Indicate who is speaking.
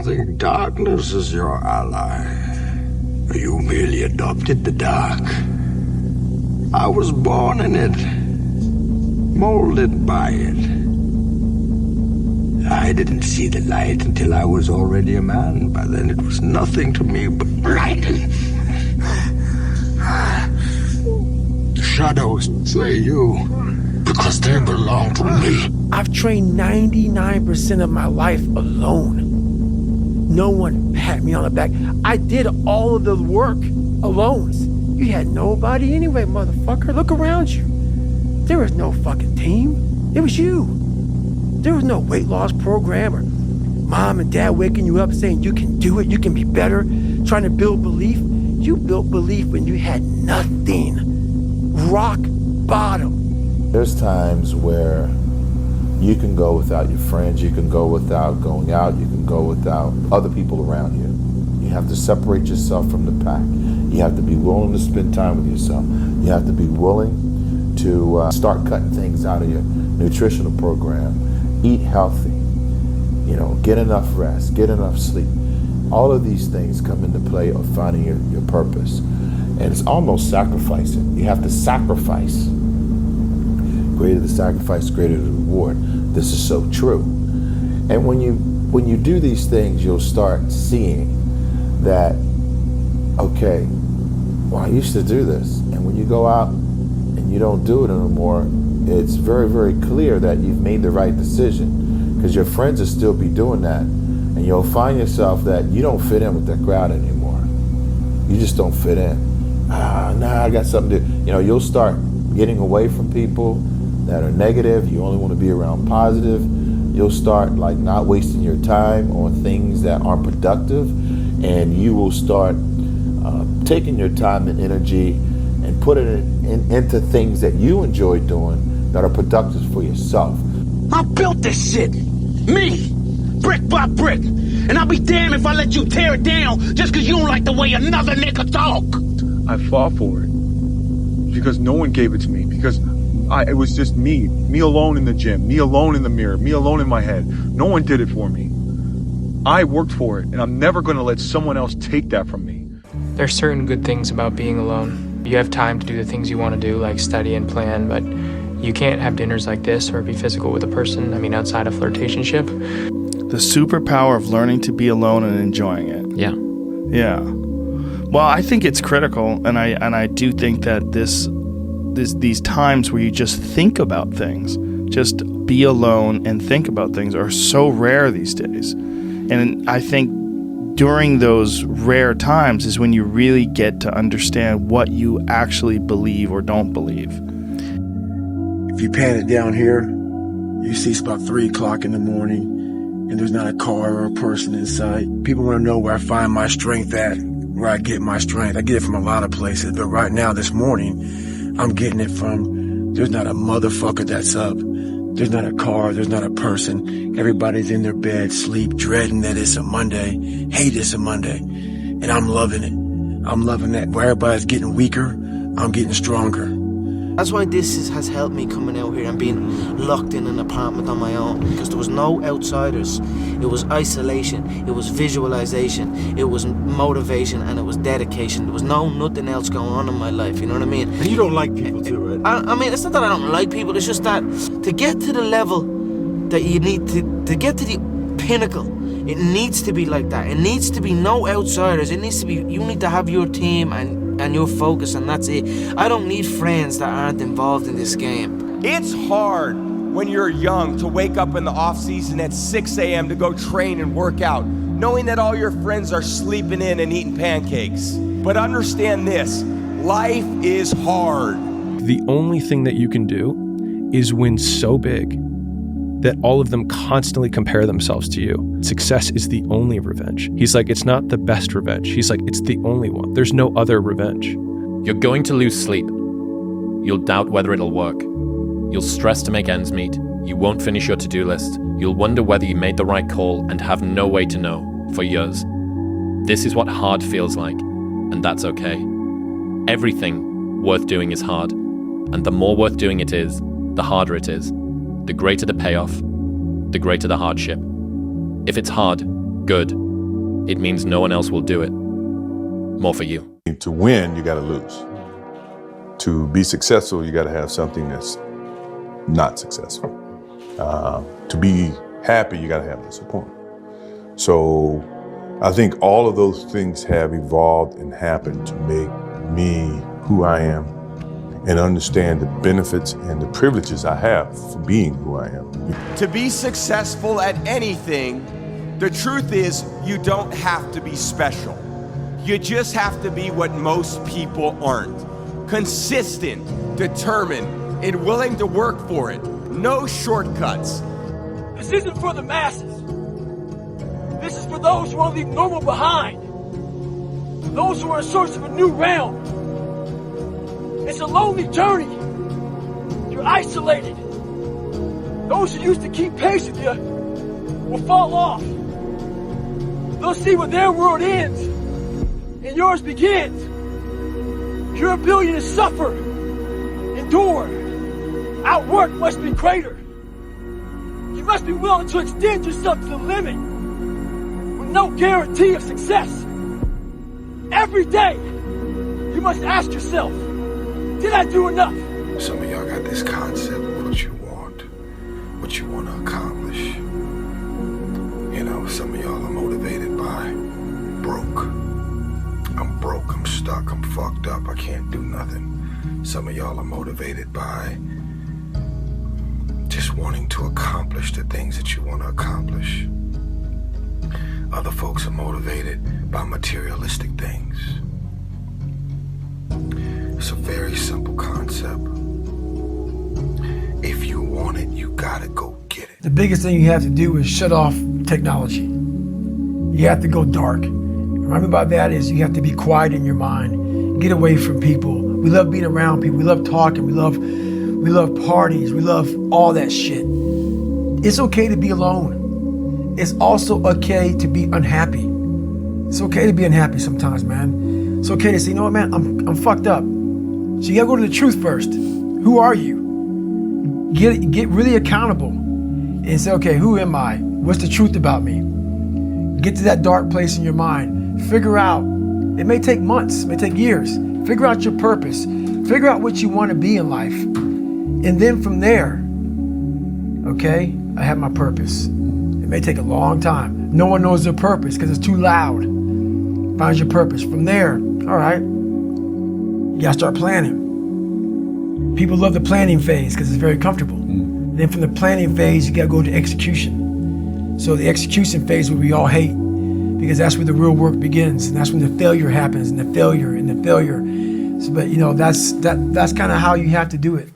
Speaker 1: think darkness is your ally. You merely adopted the dark. I was born in it, molded by it. I didn't see the light until I was already a man. By then it was nothing to me but blinding. The shadows slay you because they belong to me.
Speaker 2: I've trained 99% of my life alone. No one pat me on the back. I did all of the work alone. You had nobody anyway, motherfucker. Look around you. There was no fucking team. It was you. There was no weight loss program or mom and dad waking you up saying you can do it, you can be better, trying to build belief. You built belief when you had nothing. Rock bottom.
Speaker 3: There's times where you can go without your friends, you can go without going out, you can go without other people around you. You have to separate yourself from the pack. You have to be willing to spend time with yourself. You have to be willing to start cutting things out of your nutritional program. Eat healthy, get enough rest, get enough sleep. All of these things come into play of finding your purpose. And it's almost sacrificing. You have to sacrifice. Greater the sacrifice, greater the reward. This is so true. And when you do these things, you'll start seeing that, okay, well, I used to do this. And when you go out and you don't do it anymore, it's very, very clear that you've made the right decision, because your friends will still be doing that, and you'll find yourself that you don't fit in with that crowd anymore. You just don't fit in. I got something to, you'll start getting away from people that are negative. You only want to be around positive. You'll start not wasting your time on things that aren't productive, and you will start taking your time and energy and putting it into things that you enjoy doing that are productive for yourself.
Speaker 4: I built this shit. Me. Brick by brick. And I'll be damned if I let you tear it down just because you don't like the way another nigga talk.
Speaker 5: I fought for it because no one gave it to me, because it was just me alone in the gym, me alone in the mirror, me alone in my head. No one did it for me. I worked for it, and I'm never going to let someone else take that from me.
Speaker 6: There's certain good things about being alone. You have time to do the things you want to do, like study and plan, but you can't have dinners like this or be physical with a person, outside of flirtationship.
Speaker 7: The superpower of learning to be alone and enjoying it.
Speaker 6: Yeah.
Speaker 7: Yeah. Well, I think it's critical, and I do think that these times where you just think about things, just be alone and think about things, are so rare these days. And I think during those rare times is when you really get to understand what you actually believe or don't believe.
Speaker 8: If you pan it down here, you see it's about 3 o'clock in the morning, and there's not a car or a person in sight. People want to know where I find my strength at, where I get my strength. I get it from a lot of places, but right now, this morning, I'm getting it from, there's not a motherfucker that's up. There's not a car, there's not a person. Everybody's in their bed, sleep, dreading that it's a Monday, hate it's a Monday. And I'm loving it. I'm loving that. Where everybody's getting weaker, I'm getting stronger.
Speaker 9: That's why this has helped me coming out here and being locked in an apartment on my own, because there was no outsiders. It was isolation, it was visualization, it was motivation, and it was dedication. There was nothing else going on in my life, you know what I mean?
Speaker 8: And you don't like people too, right?
Speaker 9: I mean, it's not that I don't like people, it's just that to get to the level that you need to get to the pinnacle, it needs to be like that. It needs to be no outsiders. It needs to be, you need to have your team and your focus, and that's it. I don't need friends that aren't involved in this game.
Speaker 10: It's hard when you're young to wake up in the off season at 6 a.m. to go train and work out, knowing that all your friends are sleeping in and eating pancakes. But understand this, life is hard.
Speaker 11: The only thing that you can do is win so big that all of them constantly compare themselves to you. Success is the only revenge. He's like, it's not the best revenge. He's like, it's the only one. There's no other revenge.
Speaker 12: You're going to lose sleep. You'll doubt whether it'll work. You'll stress to make ends meet. You won't finish your to-do list. You'll wonder whether you made the right call and have no way to know for years. This is what hard feels like, and that's okay. Everything worth doing is hard, and the more worth doing it is, the harder it is. The greater the payoff, the greater the hardship. If it's hard, good. it means no one else will do it. More for you.
Speaker 13: To win, you got to lose. To be successful, you got to have something that's not successful. To be happy, you got to have disappointment. So I think all of those things have evolved and happened to make me who I am and understand the benefits and the privileges I have for being who I am.
Speaker 10: To be successful at anything, the truth is you don't have to be special. You just have to be what most people aren't. Consistent, determined, and willing to work for it. No shortcuts.
Speaker 2: This isn't for the masses. This is for those who want to leave normal behind. Those who are in search of a new realm. It's a lonely journey. You're isolated. Those who used to keep pace with you will fall off. They'll see where their world ends and yours begins. Your ability to suffer, endure, outwork must be greater. You must be willing to extend yourself to the limit with no guarantee of success. Every day, you must ask yourself, did I do enough?
Speaker 1: Some of y'all got this concept of what you want to accomplish. You know, some of y'all are motivated by broke. I'm broke, I'm stuck, I'm fucked up, I can't do nothing. Some of y'all are motivated by just wanting to accomplish the things that you want to accomplish. Other folks are motivated by materialistic things. It's a very simple concept. If you want it, you gotta go get it.
Speaker 2: The biggest thing you have to do is shut off technology. You have to go dark. What I mean by that is you have to be quiet in your mind. Get away from people. We love being around people. We love talking. We love parties. We love all that shit. It's okay to be alone. It's also okay to be unhappy. It's okay to be unhappy sometimes, man. It's okay to say, you know what, man, I'm fucked up. So you gotta go to the truth first. Who are you? Get really accountable and say, okay, who am I? What's the truth about me? Get to that dark place in your mind. Figure out, it may take months, it may take years. Figure out your purpose. Figure out what you want to be in life. And then from there, okay, I have my purpose. It may take a long time. No one knows their purpose because it's too loud. Find your purpose. From there, all right, you gotta start planning. People love the planning phase because it's very comfortable. Then from the planning phase, you gotta go to execution. So the execution phase, where we all hate, because that's where the real work begins, and that's when the failure happens, and the failure. So, but you know, that's kind of how you have to do it.